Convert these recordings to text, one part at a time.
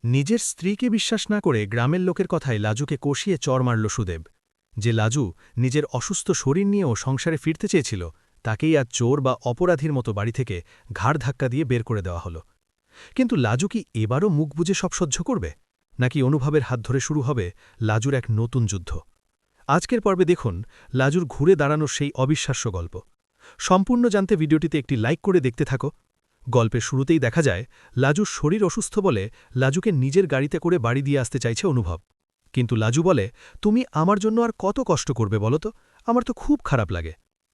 নিজের স্ত্রীকে বিশ্বাস না করে গ্রামের লোকের কথায় লাজুকে কষিয়ে চড় মারল সুদেব। যে লাজু নিজের অসুস্থ শরীর নিয়েও সংসারে ফিরতে চেয়েছিল, তাকেই আজ চোর বা অপরাধীর মতো বাড়ি থেকে ঘাড় ধাক্কা দিয়ে বের করে দেওয়া হল। কিন্তু লাজু কি এবারও মুখ বুজে সব সহ্য করবে, নাকি অনুভবের হাত ধরে শুরু হবে লাজুর এক নতুন যুদ্ধ? আজকের পর্বে দেখুন লাজুর ঘুরে দাঁড়ানোর সেই অবিশ্বাস্য গল্প। সম্পূর্ণ জানতে ভিডিওটিতে একটি লাইক করে দেখতে থাকো। গল্পের শুরুতেই দেখা যায় লাজুর শরীর অসুস্থ বলে লাজুকে নিজের গাড়িতে করে বাড়ি দিয়ে আসতে চাইছে অনুভব। কিন্তু লাজু বলে, তুমি আমার জন্য আর কত কষ্ট করবে বলো তো, আমার তো খুব খারাপ লাগে।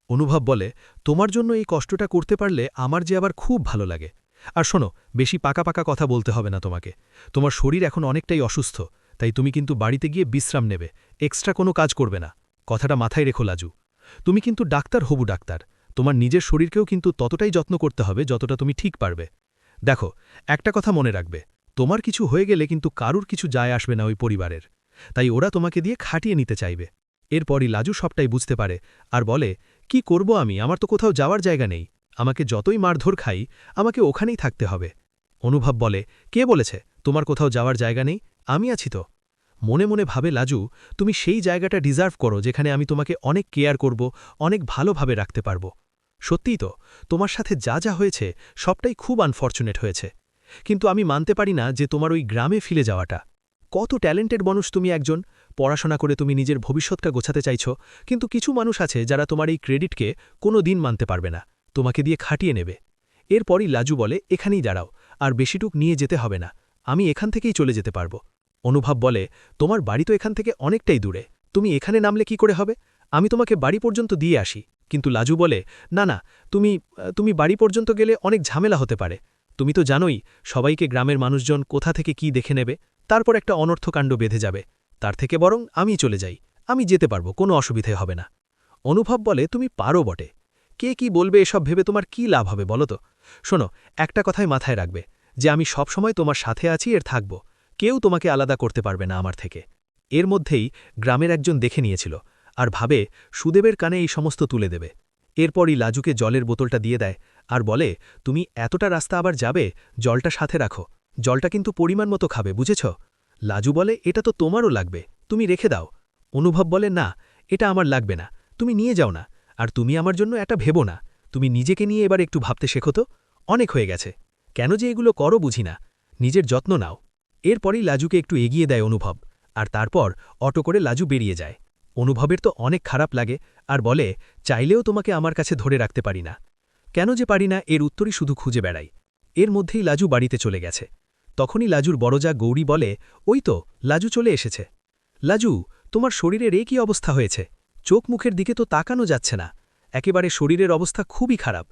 অনুভব বলে, তোমার জন্য এই কষ্টটা করতে পারলে আমার যে আবার খুব ভালো লাগে। আর শোনো, বেশি পাকা পাকা কথা বলতে হবে না তোমাকে। তোমার শরীর এখন অনেকটাই অসুস্থ, তাই তুমি কিন্তু বাড়িতে গিয়ে বিশ্রাম নেবে, এক্সট্রা কোনো কাজ করবে না। কথাটা মাথায় রেখো লাজু, তুমি কিন্তু ডাক্তার, হবু ডাক্তার। তোমার নিজের শরীরকেও কিন্তু ততটাই যত্ন করতে হবে যতটা তুমি ঠিক পারবে। দেখো, একটা কথা মনে রাখবে, তোমার কিছু হয়ে গেলে কিন্তু কারুর কিছু যায় আসবে না ওই পরিবারের। তাই ওরা তোমাকে দিয়ে খাটিয়ে নিতে চাইবে। এরপরই লাজু সবটাই বুঝতে পারে আর বলে, কি করব আমি, আমার তো কোথাও যাওয়ার জায়গা নেই। আমাকে যতই মারধর খাই, আমাকে ওখানেই থাকতে হবে। অনুভব বলে, কে বলেছে তোমার কোথাও যাওয়ার জায়গা নেই? আমি আছি তো। মনে মনে ভাবে লাজু, তুমি সেই জায়গাটা ডিজার্ভ করো যেখানে আমি তোমাকে অনেক কেয়ার করব, অনেক ভালোভাবে রাখতে পারব। সত্যিই তো, তোমার সাথে যা যা হয়েছে সবটাই খুব আনফরচুনেট হয়েছে। কিন্তু আমি মানতে পারি না যে তোমার ওই গ্রামে ফিরে যাওয়াটা। কত ট্যালেন্টেড মানুষ তুমি একজন, পড়াশোনা করে তুমি নিজের ভবিষ্যৎটা গোছাতে চাইছ, কিন্তু কিছু মানুষ আছে যারা তোমার এই ক্রেডিটকে কোনো দিন মানতে পারবে না, তোমাকে দিয়ে খাটিয়ে নেবে। এরপরই লাজু বলে, এখানেই দাঁড়াও, আর বেশিটুক নিয়ে যেতে হবে না, আমি এখান থেকেই চলে যেতে পারব। অনুভব বলে, তোমার বাড়ি তো এখান থেকে অনেকটাই দূরে, তুমি এখানে নামলে কি করে হবে? আমি তোমাকে বাড়ি পর্যন্ত দিয়ে আসি। কিন্তু লাজু বলে, না না, তুমি বাড়ি পর্যন্ত গেলে অনেক ঝামেলা হতে পারে। তুমি তো জানোই সবাইকে গ্রামের মানুষজন কোথা থেকে কি দেখে নেবে, তারপর একটা অনর্থকাণ্ড বেঁধে যাবে। তার থেকে বরং আমি চলে যাই, আমি যেতে পারবো, কোনো অসুবিধে হবে না। অনুভব বলে, তুমি পারো বটে, কে কি বলবে এসব ভেবে তোমার কি লাভ হবে বলো তো? শোনো, একটা কথাই মাথায় রাখবে, যে আমি সবসময় তোমার সাথে আছি, এর থাকব। কেউ তোমাকে আলাদা করতে পারবে না আমার থেকে। এর মধ্যেই গ্রামের একজন দেখে নিয়েছিল আর ভাবে সুদেবের কানে এই সমস্ত তুলে দেবে। এরপরই লাজুকে জলের বোতলটা দিয়ে দেয় আর বলে, তুমি এতটা রাস্তা আবার যাবে, জলটা সাথে রাখো, জলটা কিন্তু পরিমাণ মতো খাবে, বুঝেছ? লাজু বলে, এটা তো তোমারও লাগবে, তুমি রেখে দাও। অনুভব বলে, না, এটা আমার লাগবে না, তুমি নিয়ে যাও না। আর তুমি আমার জন্য এটা ভেবো না, তুমি নিজেকে নিয়ে এবার একটু ভাবতে শেখো তো। অনেক হয়ে গেছে, কেন যে এগুলো করো বুঝি না, নিজের যত্ন নাও। এরপরই লাজুকে একটু এগিয়ে দেয় অনুভব, আর তারপর অটো করে লাজু বেরিয়ে যায়। অনুভবের তো অনেক খারাপ লাগে আর বলে, চাইলেও তোমাকে আমার কাছে ধরে রাখতে পারি না। কেন যে পারি না, এর উত্তরই শুধু খুঁজে বেড়াই। এর মধ্যেই লাজু বাড়িতে চলে গেছে। তখনই লাজুর বড়জা গৌরী বলে, ওই তো লাজু চলে এসেছে। লাজু, তোমার শরীরের কি অবস্থা হয়েছে? চোখ মুখের দিকে তো তাকানো যাচ্ছে না, একেবারে শরীরের অবস্থা খুবই খারাপ।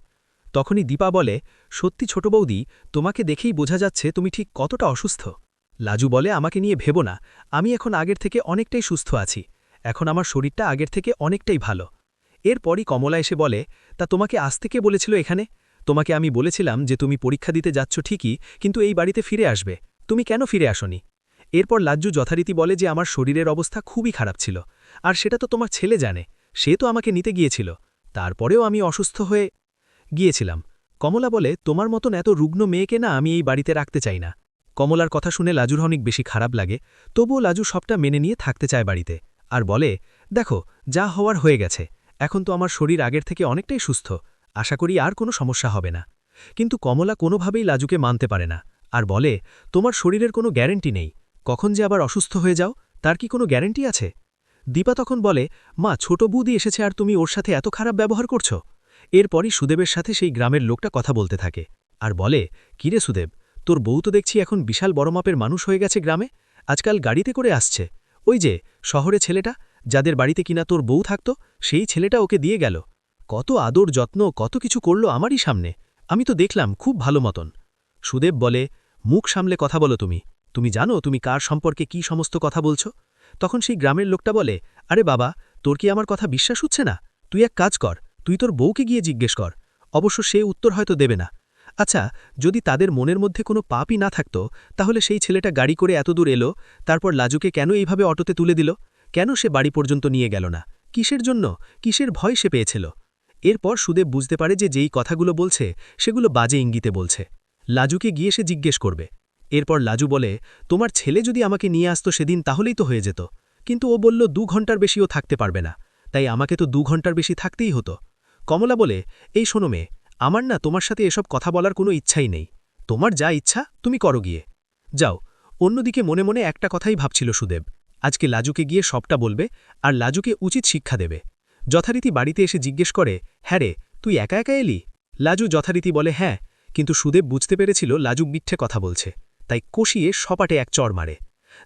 তখনই দীপা বলে, সত্যি ছোট বৌদি, তোমাকে দেখেই বোঝা যাচ্ছে তুমি ঠিক কতটা অসুস্থ। লাজু বলে, আমাকে নিয়ে ভেবো না, আমি এখন আগের থেকে অনেকটাই সুস্থ আছি, এখন আমার শরীরটা আগের থেকে অনেকটাই ভালো। এরপরই কমলা এসে বলে, তা তোমাকে আসতে কে বলেছিল এখানে? তোমাকে আমি বলেছিলাম যে তুমি পরীক্ষা দিতে যাচ্ছ ঠিকই, কিন্তু এই বাড়িতে ফিরে আসবে, তুমি কেন ফিরে আসনি? এরপর লাজ্জু যথারীতি বলে যে আমার শরীরের অবস্থা খুবই খারাপ ছিল, আর সেটা তো তোমার ছেলে জানে, সে তো আমাকে নিতে গিয়েছিল, তারপরেও আমি অসুস্থ হয়ে গিয়েছিলাম। কমলা বলে, তোমার মতন এত রুগ্ন মেয়েকে না আমি এই বাড়িতে রাখতে চাই না। কমলার কথা শুনে লাজুর অনেক বেশি খারাপ লাগে, তবুও লাজু সবটা মেনে নিয়ে থাকতে চায় বাড়িতে, আর বলে, দেখো, যা হওয়ার হয়ে গেছে, এখন তো আমার শরীর আগের থেকে অনেকটাই সুস্থ, আশা করি আর কোনো সমস্যা হবে না। কিন্তু কমলা কোনোভাবেই লাজুকে মানতে পারে না, আর বলে, তোমার শরীরের কোনো গ্যারেন্টি নেই, কখন যে আবার অসুস্থ হয়ে যাও, তার কি কোনো গ্যারেন্টি আছে? দীপা তখন বলে, মা, ছোট বৌদি এসেছে আর তুমি ওর সাথে এত খারাপ ব্যবহার করছো? এরপরই সুদেবের সাথে সেই গ্রামের লোকটা কথা বলতে থাকে আর বলে, কিরে সুদেব, তোর বউ তো দেখছি এখন বিশাল বড় মাপের মানুষ হয়ে গেছে গ্রামে, আজকাল গাড়িতে করে আসছে। ওই যে শহরে ছেলেটা, যাদের বাড়িতে কিনা তোর বউ থাকতো, সেই ছেলেটা ওকে দিয়ে গেল, কত আদর যত্ন, কত কিছু করল আমারই সামনে, আমি তো দেখলাম খুব ভালো মতন। সুদেব বলে, মুখ সামলে কথা বলো, তুমি তুমি জানো তুমি কার সম্পর্কে কি সমস্ত কথা বলছো? তখন সেই গ্রামের লোকটা বলে, আরে বাবা, তোর কি আমার কথা বিশ্বাস হচ্ছে না? তুই এক কাজ কর, তুই তোর বউকে গিয়ে জিজ্ঞেস কর, অবশ্য সে উত্তর হয়তো দেবে না। আচ্ছা, যদি তাদের মনের মধ্যে কোনো পাপই না থাকতো, তাহলে সেই ছেলেটা গাড়ি করে এতদূর এলো, তারপর লাজুকে কেন এইভাবে অটোতে তুলে দিল? কেন সে বাড়ি পর্যন্ত নিয়ে গেল না? কিসের জন্য? কিসের ভয় সে পেয়েছিল? এরপর সুদেব বুঝতে পারে যে যেই কথাগুলো বলছে সেগুলো বাজে ইঙ্গিতে বলছে। লাজুকে গিয়ে সে জিজ্ঞেস করবে, এরপর লাজু বলে, তোমার ছেলে যদি আমাকে নিয়ে আসতো সেদিন তাহলেই তো হয়ে যেত, কিন্তু ও বলল 2 ঘন্টার বেশিও থাকতে পারবে না, তাই আমাকে তো 2 ঘন্টার বেশি থাকতেই হতো। কমলা বলে, এই শোনো মেয়ে, আমার না তোমার সাথে এসব কথা বলার কোনো ইচ্ছাই নেই, তোমার যা ইচ্ছা তুমি করো গিয়ে যাও। অন্যদিকে মনে মনে একটা কথাই ভাবছিল সুদেব, আজকে লাজুকে গিয়ে সবটা বলবে আর লাজুকে উচিত শিক্ষা দেবে। যথারীতি বাড়িতে এসে জিজ্ঞেস করে, হ্যাঁ রে, তুই একা একা এলি? লাজু যথারীতি বলে হ্যাঁ, কিন্তু সুদেব বুঝতে পেরেছিল লাজু মিথ্যে কথা বলছে, তাই কষিয়ে সপাটে এক চড় মারে।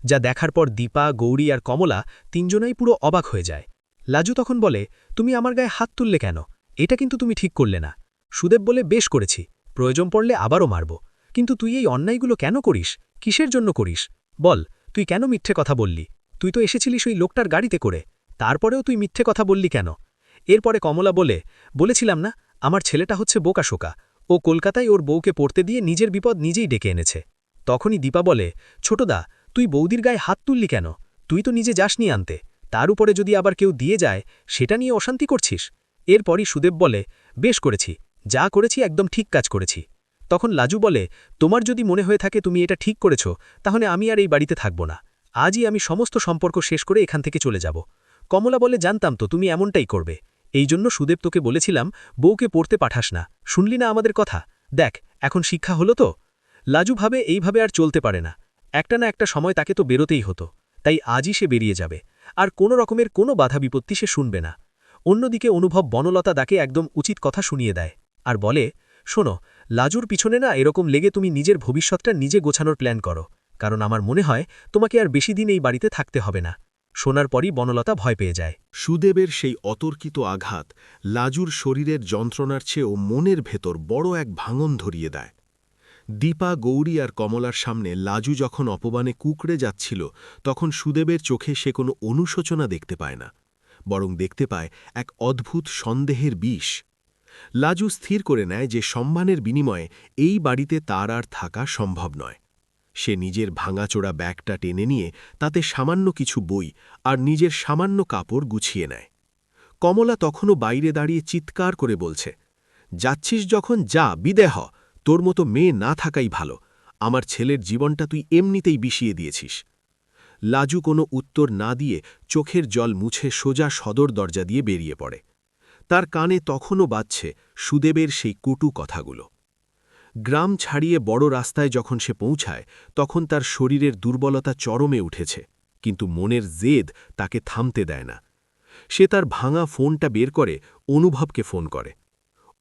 যা দেখার পর দীপা, গৌরী আর কমলা তিনজনাই পুরো অবাক হয়ে যায়। লাজু তখন বলে, তুমি আমার গায়ে হাত তুললে কেন? এটা কিন্তু তুমি ঠিক করলে না। সুদেব বলে, বেশ করেছি, প্রয়োজন পড়লে আবারও মারব, কিন্তু তুই এই অন্যায়গুলো কেন করিস? কিসের জন্য করিস? বল, তুই কেন মিথ্যে কথা বললি? তুই তো এসেছিলিস ওই লোকটার গাড়িতে করে, তারপরেও তুই মিথ্যে কথা বললি কেন? এরপরে কমলা বলেছিলাম না, আমার ছেলেটা হচ্ছে বোকাশোকা, ও কলকাতায় ওর বউকে পড়তে দিয়ে নিজের বিপদ নিজেই ডেকে এনেছে। তখনই দীপা বলে, ছোটদা, তুই বৌদির গায়ে হাত তুললি কেন? তুই তো নিজে যাসনি আনতে, তার উপরে যদি আবার কেউ দিয়ে যায় সেটা নিয়ে অশান্তি করছিস। এরপরই সুদেব বলে, বেশ করেছি, যা করেছি একদম ঠিক কাজ করেছি। তখন লাজু বলে, তোমার যদি মনে হয়ে থাকে তুমি এটা ঠিক করেছ, তাহলে আমি আর এই বাড়িতে থাকব না, আজই আমি সমস্ত সম্পর্ক শেষ করে এখান থেকে চলে যাব। কমলা বলে, জানতাম তো তুমি এমনটাই করবে, এই জন্য সুদেব তোকে বলেছিলাম বউকে পড়তে পাঠাস না, শুনলি না আমাদের কথা? দেখ, এখন শিক্ষা হলো তো। লাজু ভাবে এইভাবে আর চলতে পারে না, একটা না একটা সময় তাকে তো বেরোতেই হতো, তাই আজই সে বেরিয়ে যাবে, আর কোনো রকমের কোনো বাধা বিপত্তি সে শুনবে না। অন্যদিকে অনুভব বনলতা তাকে একদম উচিত কথা শুনিয়ে দেয় আর বলে, শোনো, লাজুর পিছনে না এরকম লেগে তুমি নিজের ভবিষ্যৎটা নিজে গোছানোর প্ল্যান করো, কারণ আমার মনে হয় তোমাকে আর বেশি দিন এই বাড়িতে থাকতে হবে না। শোনার পরই বনলতা ভয় পেয়ে যায়। সুদেবের সেই অতর্কিত আঘাত লাজুর শরীরের যন্ত্রণার চেয়েও মনের ভেতর বড় এক ভাঙন ধরিয়ে দেয়। দীপা, গৌরী আর কমলার সামনে লাজু যখন অপমানে কুঁকড়ে যাচ্ছিল, তখন সুদেবের চোখে সে কোনো অনুশোচনা দেখতে পায় না, বরং দেখতে পায় এক অদ্ভুত সন্দেহের বিষ। লাজু স্থির করে নেয় যে সম্মানের বিনিময়ে এই বাড়িতে তার আর থাকা সম্ভব নয়। সে নিজের ভাঙাচোরা ব্যাগটা টেনে নিয়ে তাতে সামান্য কিছু বই আর নিজের সামান্য কাপড় গুছিয়ে নেয়। কমলা তখনও বাইরে দাঁড়িয়ে চিৎকার করে বলছে, যাচ্ছিস যখন যা, বিদেয় হ, তোর মতো মেয়ে না থাকাই ভালো, আমার ছেলের জীবনটা তুই এমনিতেই বিষিয়ে দিয়েছিস। লাজু কোনো উত্তর না দিয়ে চোখের জল মুছে সোজা সদর দরজা দিয়ে বেরিয়ে পড়ে। তার কানে তখনও বাজছে সুদেবের সেই কটু কথাগুলো। গ্রাম ছাড়িয়ে বড় রাস্তায় যখন সে পৌঁছায়, তখন তার শরীরের দুর্বলতা চরমে উঠেছে, কিন্তু মনের জেদ তাকে থামতে দেয় না। সে তার ভাঙা ফোনটা বের করে অনুভবকে ফোন করে।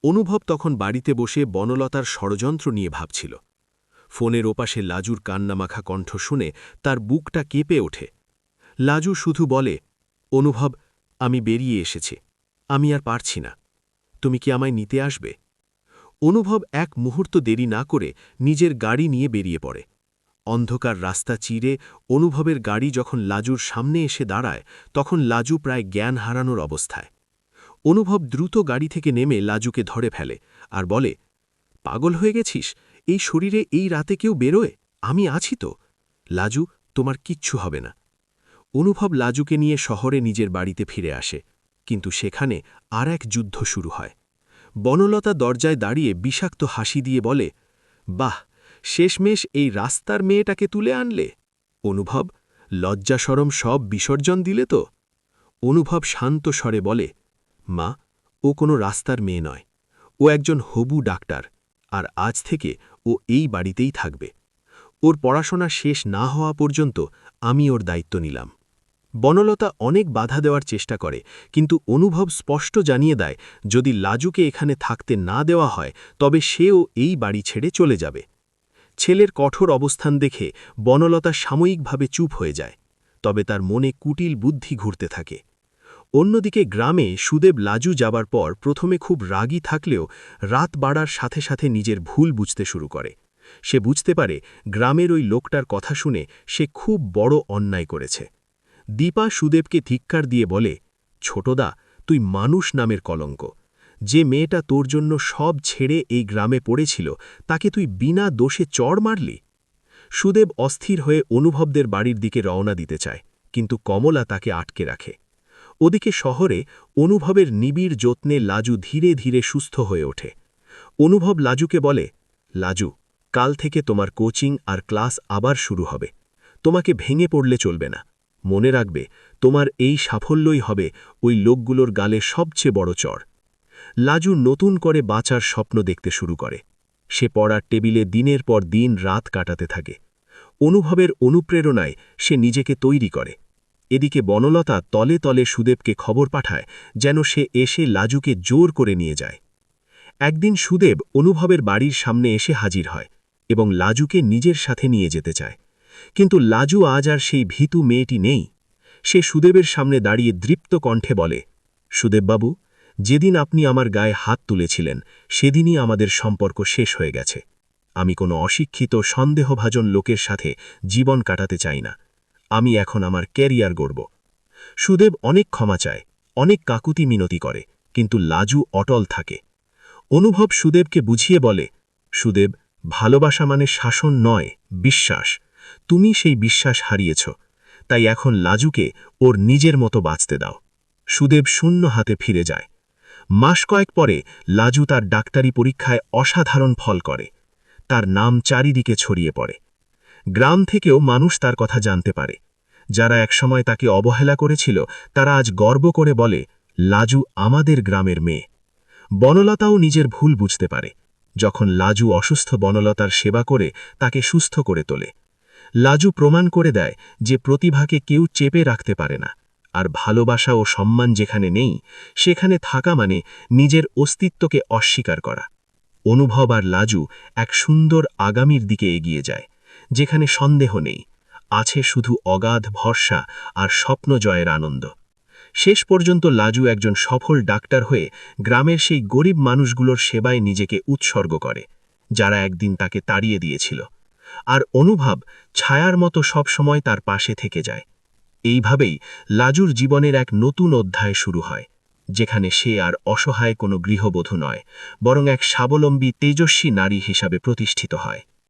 অনুভব তখন বাড়িতে বসে বনলতার ষড়যন্ত্র নিয়ে ভাবছিল। ফোনের ওপাশে লাজুর কান্নামাখা কণ্ঠ শুনে তার বুকটা কেঁপে ওঠে। লাজু শুধু বলে, অনুভব, আমি বেরিয়ে এসেছি, আমি আর পারছি না, তুমি কি আমায় নিতে আসবে? অনুভব এক মুহূর্ত দেরি না করে নিজের গাড়ি নিয়ে বেরিয়ে পড়ে। অন্ধকার রাস্তা চিরে অনুভবের গাড়ি যখন লাজুর সামনে এসে দাঁড়ায়, তখন লাজু প্রায় জ্ঞান হারানোর অবস্থায়। অনুভব দ্রুত গাড়ি থেকে নেমে লাজুকে ধরে ফেলে আর বলে, পাগল হয়ে গেছিস? এই শরীরে এই রাতে কেউ বেরোয়? আমি আছি তো। লাজু, তোমার কিচ্ছু হবে না। অনুভব লাজুকে নিয়ে শহরে নিজের বাড়িতে ফিরে আসে, কিন্তু সেখানে আর এক যুদ্ধ শুরু হয়। বনলতা দরজায় দাঁড়িয়ে বিষাক্ত হাসি দিয়ে বলে, বাহ, শেষমেশ এই রাস্তার মেয়েটাকে তুলে আনলে। অনুভব, লজ্জা শরম সব বিসর্জন দিলে তো? অনুভব শান্ত স্বরে বলে, মা, ও কোনো রাস্তার মেয়ে নয়, ও একজন হবু ডাক্তার, আর আজ থেকে ও এই বাড়িতেই থাকবে। ওর পড়াশোনা শেষ না হওয়া পর্যন্ত আমি ওর দায়িত্ব নিলাম। বনলতা অনেক বাধা দেওয়ার চেষ্টা করে, কিন্তু অনুভব স্পষ্ট জানিয়ে দেয় যদি লাজুকে এখানে থাকতে না দেওয়া হয় তবে সেও এই বাড়ি ছেড়ে চলে যাবে। ছেলের কঠোর অবস্থান দেখে বনলতা সাময়িকভাবে চুপ হয়ে যায়, তবে তার মনে কুটিল বুদ্ধি ঘুরতে থাকে। অন্যদিকে গ্রামে সুদেব লাজু যাবার পর প্রথমে খুব রাগী থাকলেও রাত বাড়ার সাথে সাথে নিজের ভুল বুঝতে শুরু করে। সে বুঝতে পারে গ্রামের ওই লোকটার কথা শুনে সে খুব বড় অন্যায় করেছে। দীপা সুদেবকে ধিক্কার দিয়ে বলে, ছোটদা, তুই মানুষ নামের কলঙ্ক। যে মেয়েটা তোর জন্য সব ছেড়ে এই গ্রামে পড়েছিল, তাকে তুই বিনা দোষে চড় মারলি। সুদেব অস্থির হয়ে অনুভবদের বাড়ির দিকে রওনা দিতে চায়, কিন্তু কমলা তাকে আটকে রাখে। ওদিকে শহরে অনুভবের নিবিড় যত্নে লাজু ধীরে ধীরে সুস্থ হয়ে ওঠে। অনুভব লাজুকে বলে, লাজু, কাল থেকে তোমার কোচিং আর ক্লাস আবার শুরু হবে। তোমাকে ভেঙে পড়লে চলবে না। মনে রাখবে, তোমার এই সাফল্যই হবে ওই লোকগুলোর গালে সবচেয়ে বড় চড়। লাজু নতুন করে বাঁচার স্বপ্ন দেখতে শুরু করে। সে পড়ার টেবিলে দিনের পর দিন রাত কাটাতে থাকে। অনুভবের অনুপ্রেরণায় সে নিজেকে তৈরি করে। এদিকে বনলতা তলে তলে সুদেবকে খবর পাঠায় যেন সে এসে লাজুকে জোর করে নিয়ে যায়। একদিন সুদেব অনুভবের বাড়ির সামনে এসে হাজির হয় এবং লাজুকে নিজের সাথে নিয়ে যেতে চায়। কিন্তু লাজু আজ আর সেই ভীতু মেয়েটি নেই। সে সুদেবের সামনে দাঁড়িয়ে দৃপ্ত কণ্ঠে বলে, সুদেববাবু, যেদিন আপনি আমার গায়ে হাত তুলেছিলেন সেদিনই আমাদের সম্পর্ক শেষ হয়ে গেছে। আমি কোনো অশিক্ষিত সন্দেহভাজন লোকের সাথে জীবন কাটাতে চাই না। আমি এখন আমার ক্যারিয়ার গড়ব। সুদেব অনেক ক্ষমা চায়, অনেক কাকুতি মিনতি করে, কিন্তু লাজু অটল থাকে। অনুভব সুদেবকে বুঝিয়ে বলে, সুদেব, ভালোবাসা মানে শাসন নয়, বিশ্বাস। তুমি সেই বিশ্বাস হারিয়েছ, তাই এখন লাজুকে ওর নিজের মতো বাঁচতে দাও। সুদেব শূন্য হাতে ফিরে যায়। মাস কয়েক পরে লাজু তার ডাক্তারি পরীক্ষায় অসাধারণ ফল করে। তার নাম চারিদিকে ছড়িয়ে পড়ে। গ্রাম থেকেও মানুষ তার কথা জানতে পারে। যারা একসময় তাকে অবহেলা করেছিল তারা আজ গর্ব করে বলে, লাজু আমাদের গ্রামের মেয়ে। বনলতাও নিজের ভুল বুঝতে পারে। যখন লাজু অসুস্থ বনলতার সেবা করে তাকে সুস্থ করে তোলে। লাজু প্রমাণ করে দেয় যে প্রতিভাকে কেউ চেপে রাখতে পারে না, আর ভালোবাসা ও সম্মান যেখানে নেই সেখানে থাকা মানে নিজের অস্তিত্বকে অস্বীকার করা। অনুভব আর লাজু এক সুন্দর আগামীর দিকে এগিয়ে যায়, যেখানে সন্দেহ নেই, আছে শুধু অগাধ ভরসা আর স্বপ্ন জয়ের আনন্দ। শেষ পর্যন্ত লাজু একজন সফল ডাক্তার হয়ে গ্রামের সেই গরিব মানুষগুলোর সেবায় নিজেকে উৎসর্গ করে, যারা একদিন তাকে তাড়িয়ে দিয়েছিল। আর অনুভব ছায়ার মতো সব সময় তার পাশে থেকে যায়। এইভাবেই লাজুর জীবনের এক নতুন অধ্যায় শুরু হয়, যেখানে সে আর অসহায় কোনো গৃহবধূ নয়, বরং এক স্বাবলম্বী তেজস্বী নারী হিসাবে প্রতিষ্ঠিত হয়।